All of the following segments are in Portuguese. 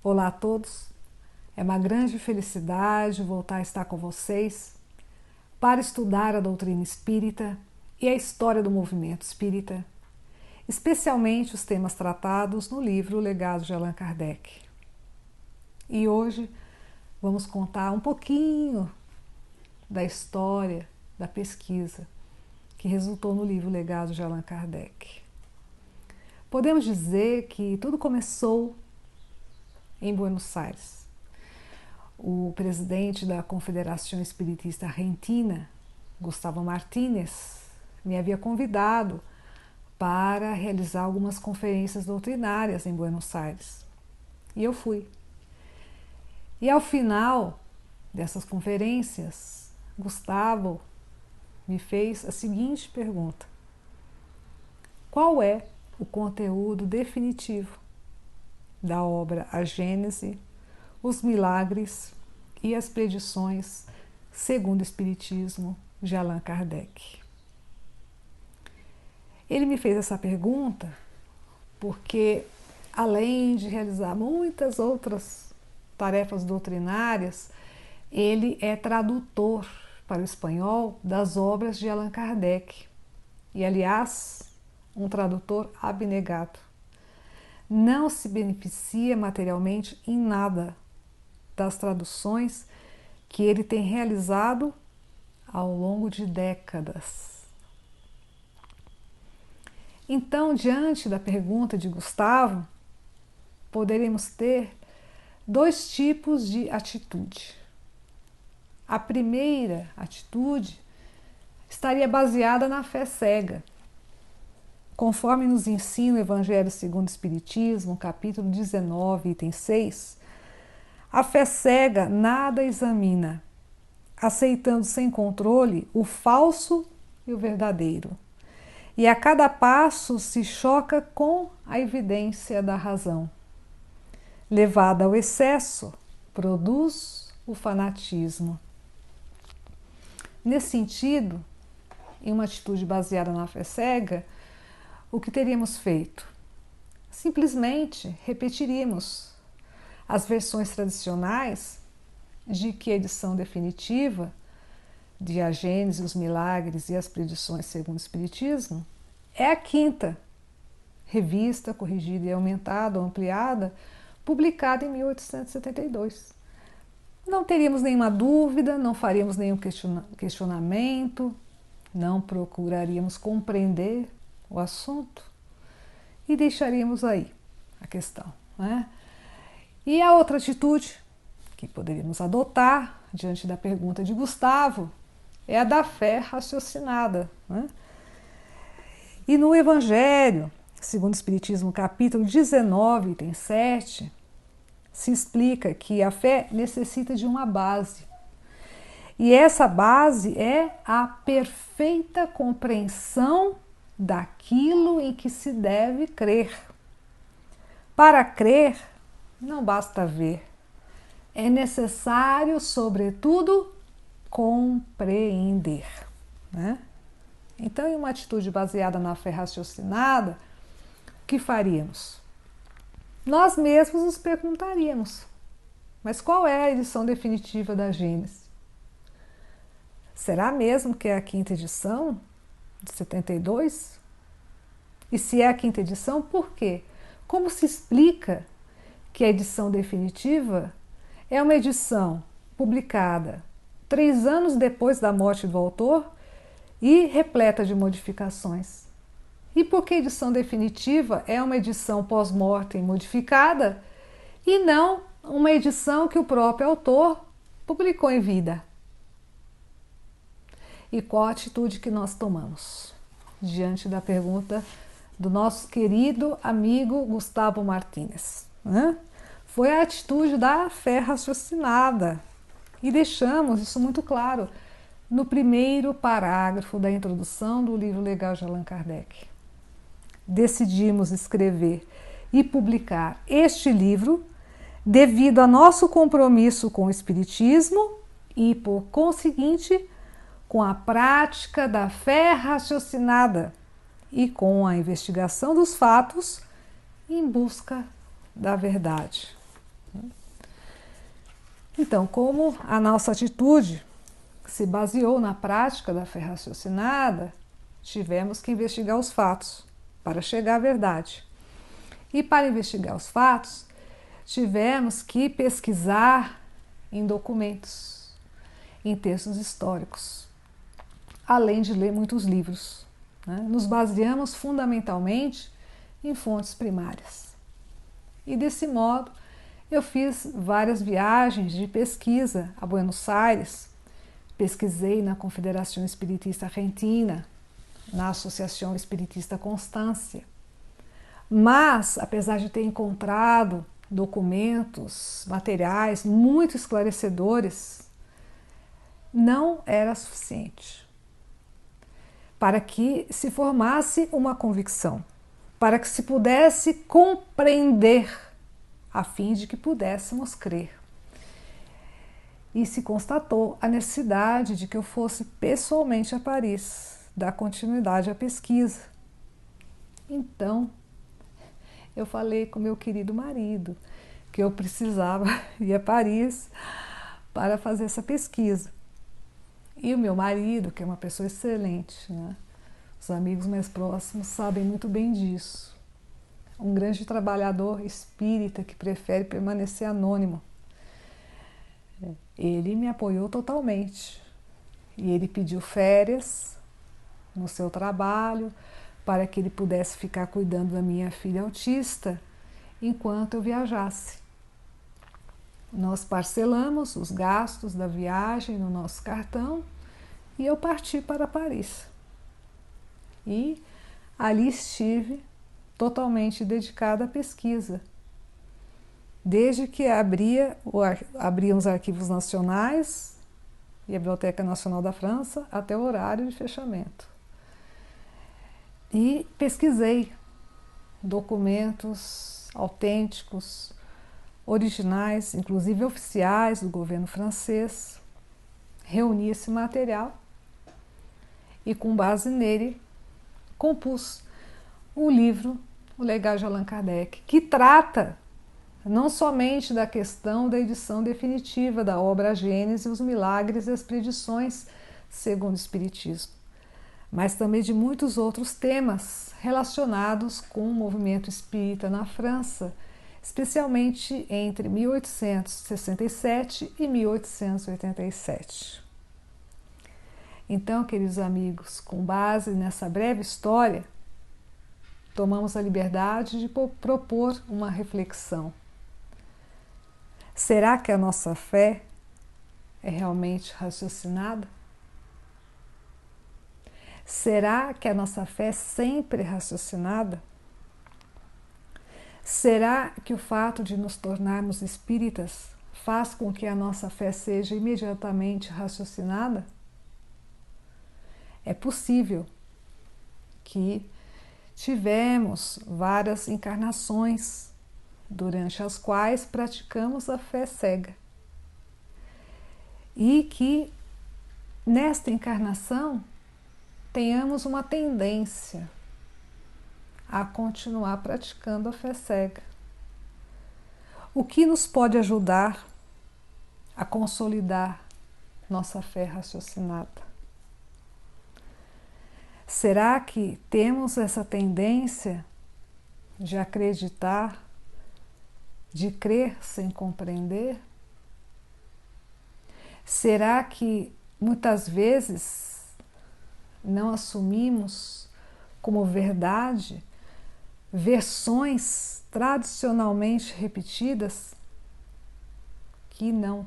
Olá a todos, é uma grande felicidade voltar a estar com vocês para estudar a doutrina espírita e a história do movimento espírita, especialmente os temas tratados no livro O Legado de Allan Kardec. E hoje vamos contar um pouquinho da história da pesquisa que resultou no livro O Legado de Allan Kardec. Podemos dizer que tudo começou em Buenos Aires. O presidente da Confederação Espiritista Argentina, Gustavo Martínez, me havia convidado para realizar algumas conferências doutrinárias em Buenos Aires. E eu fui. E ao final dessas conferências, Gustavo me fez a seguinte pergunta: qual é o conteúdo definitivo da obra A Gênese, os Milagres e as Predições segundo o Espiritismo de Allan Kardec? Ele me fez essa pergunta porque, além de realizar muitas outras tarefas doutrinárias, ele é tradutor para o espanhol das obras de Allan Kardec. E, aliás, um tradutor abnegado. Não se beneficia materialmente em nada das traduções que ele tem realizado ao longo de décadas. Então, diante da pergunta de Gustavo, poderemos ter dois tipos de atitude. A primeira atitude estaria baseada na fé cega. Conforme nos ensina o Evangelho segundo o Espiritismo, capítulo 19, item 6, a fé cega nada examina, aceitando sem controle o falso e o verdadeiro. E a cada passo se choca com a evidência da razão. Levada ao excesso, produz o fanatismo. Nesse sentido, em uma atitude baseada na fé cega, o que teríamos feito? Simplesmente repetiríamos as versões tradicionais de que a edição definitiva de A Gênese, os Milagres e as Predições segundo o Espiritismo é a quinta, revista, corrigida e aumentada ou ampliada, publicada em 1872. Não teríamos nenhuma dúvida, não faríamos nenhum questionamento, não procuraríamos compreender o assunto e deixaríamos aí a questão, né? E a outra atitude que poderíamos adotar diante da pergunta de Gustavo é a da fé raciocinada, né? E no Evangelho, segundo o Espiritismo, capítulo 19, item 7, se explica que a fé necessita de uma base. E essa base é a perfeita compreensão daquilo em que se deve crer. Para crer, não basta ver. É necessário, sobretudo, compreender, né? Então, em uma atitude baseada na fé raciocinada, o que faríamos? Nós mesmos nos perguntaríamos: mas qual é a edição definitiva da Gênese? Será mesmo que é a quinta edição de 72? E se é a quinta edição, por quê? Como se explica que a edição definitiva é uma edição publicada 3 anos depois da morte do autor e repleta de modificações? E por que a edição definitiva é uma edição pós-mortem modificada e não uma edição que o próprio autor publicou em vida? E qual a atitude que nós tomamos diante da pergunta do nosso querido amigo Gustavo Martínez, né? Foi a atitude da fé raciocinada. E deixamos isso muito claro no primeiro parágrafo da introdução do livro Legado de Allan Kardec. Decidimos escrever e publicar este livro devido a nosso compromisso com o Espiritismo e, por conseguinte, com a prática da fé raciocinada e com a investigação dos fatos em busca da verdade. Então, como a nossa atitude se baseou na prática da fé raciocinada, tivemos que investigar os fatos para chegar à verdade. E para investigar os fatos, tivemos que pesquisar em documentos, em textos históricos, além de ler muitos livros. Nos baseamos fundamentalmente em fontes primárias. E desse modo, eu fiz várias viagens de pesquisa a Buenos Aires, pesquisei na Confederação Espiritista Argentina, na Associação Espiritista Constância. Mas, apesar de ter encontrado documentos, materiais muito esclarecedores, não era suficiente para que se formasse uma convicção, para que se pudesse compreender, a fim de que pudéssemos crer. E se constatou a necessidade de que eu fosse pessoalmente a Paris, dar continuidade à pesquisa. Então, eu falei com meu querido marido que eu precisava ir a Paris para fazer essa pesquisa. E o meu marido, que é uma pessoa excelente, os amigos mais próximos sabem muito bem disso. Um grande trabalhador espírita que prefere permanecer anônimo. Ele me apoiou totalmente. E ele pediu férias no seu trabalho para que ele pudesse ficar cuidando da minha filha autista enquanto eu viajasse. Nós parcelamos os gastos da viagem no nosso cartão e eu parti para Paris. E ali estive totalmente dedicada à pesquisa. Desde que abriam os arquivos nacionais e a Biblioteca Nacional da França até o horário de fechamento. E pesquisei documentos autênticos, originais, inclusive oficiais do governo francês. Reuni esse material e, com base nele, compus o livro O Legado de Allan Kardec, que trata não somente da questão da edição definitiva da obra A Gênese, os Milagres e as Predições segundo o Espiritismo, mas também de muitos outros temas relacionados com o movimento espírita na França, especialmente entre 1867 e 1887. Então, queridos amigos, com base nessa breve história, tomamos a liberdade de propor uma reflexão. Será que a nossa fé é realmente raciocinada? Será que a nossa fé é sempre raciocinada? Será que o fato de nos tornarmos espíritas faz com que a nossa fé seja imediatamente raciocinada? É possível que tivemos várias encarnações durante as quais praticamos a fé cega e que nesta encarnação tenhamos uma tendência a continuar praticando a fé cega. O que nos pode ajudar a consolidar nossa fé raciocinada? Será que temos essa tendência de acreditar, de crer sem compreender? Será que muitas vezes não assumimos como verdade versões tradicionalmente repetidas que não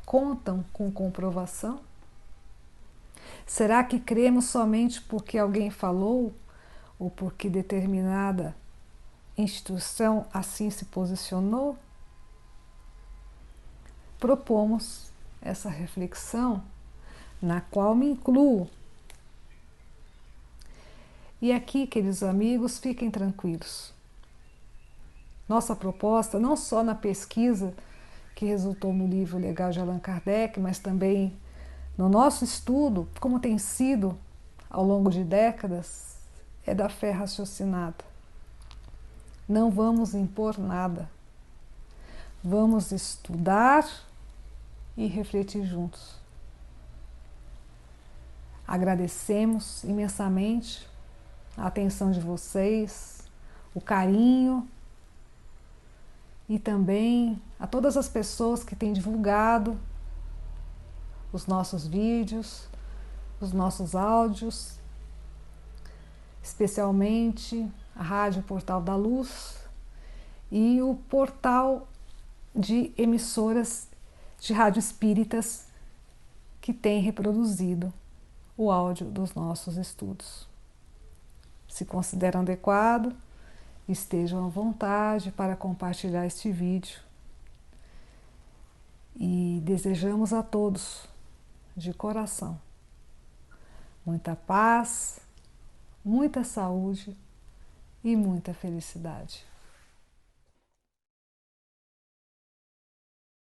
contam com comprovação? Será que cremos somente porque alguém falou ou porque determinada instituição assim se posicionou? Propomos essa reflexão, na qual me incluo. E aqui, queridos amigos, fiquem tranquilos. Nossa proposta, não só na pesquisa que resultou no livro O Legado de Allan Kardec, mas também no nosso estudo, como tem sido ao longo de décadas, é da fé raciocinada. Não vamos impor nada. Vamos estudar e refletir juntos. Agradecemos imensamente a atenção de vocês, o carinho e também a todas as pessoas que têm divulgado os nossos vídeos, os nossos áudios, especialmente a Rádio Portal da Luz e o portal de emissoras de rádio espíritas que tem reproduzido o áudio dos nossos estudos. Se consideram adequado, estejam à vontade para compartilhar este vídeo. E desejamos a todos, de coração, muita paz, muita saúde e muita felicidade.